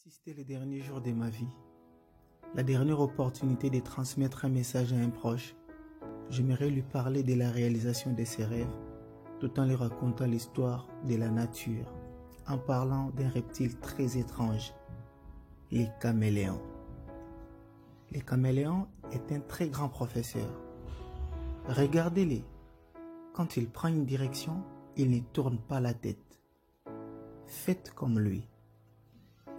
Si c'était les derniers jours de ma vie, la dernière opportunité de transmettre un message à un proche, j'aimerais lui parler de la réalisation de ses rêves, tout en lui racontant l'histoire de la nature, en parlant d'un reptile très étrange, les caméléons. Les caméléons est un très grand professeur. Regardez-les. Quand il prend une direction, il ne tourne pas la tête. Faites comme lui.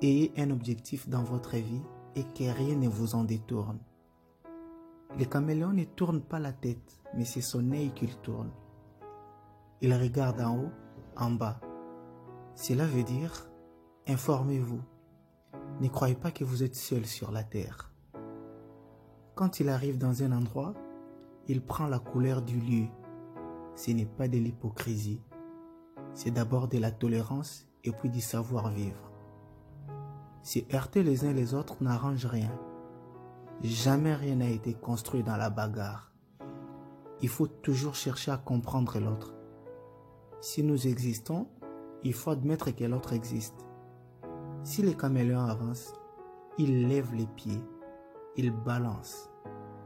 Ayez un objectif dans votre vie et que rien ne vous en détourne. Les caméléons ne tournent pas la tête, mais c'est son œil qu'il tourne. Il regarde en haut, en bas. Cela veut dire, informez-vous. Ne croyez pas que vous êtes seul sur la terre. Quand il arrive dans un endroit, il prend la couleur du lieu. Ce n'est pas de l'hypocrisie. C'est d'abord de la tolérance et puis du savoir-vivre. Se heurter les uns les autres n'arrange rien. Jamais rien n'a été construit dans la bagarre. Il faut toujours chercher à comprendre l'autre. Si nous existons, il faut admettre que l'autre existe. Si les caméléons avancent, ils lèvent les pieds, ils balancent.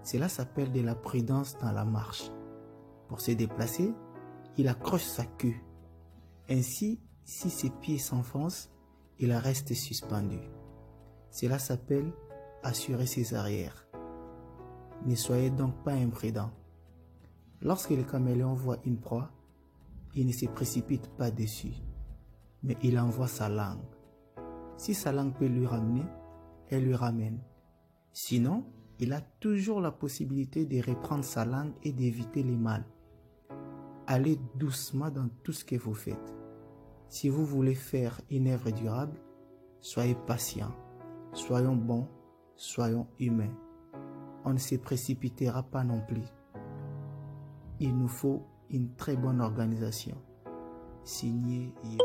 Cela s'appelle de la prudence dans la marche. Pour se déplacer, il accroche sa queue. Ainsi, si ses pieds s'enfoncent, il reste suspendu. Cela s'appelle assurer ses arrières. Ne soyez donc pas imprudents. Lorsque le caméléon voit une proie, il ne se précipite pas dessus, mais il envoie sa langue. Si sa langue peut lui ramener, elle lui ramène. Sinon, il a toujours la possibilité de reprendre sa langue et d'éviter les mal. Allez doucement dans tout ce que vous faites. Si vous voulez faire une œuvre durable, soyez patient, soyons bons, soyons humains. On ne se précipitera pas non plus. Il nous faut une très bonne organisation. Signé Yo.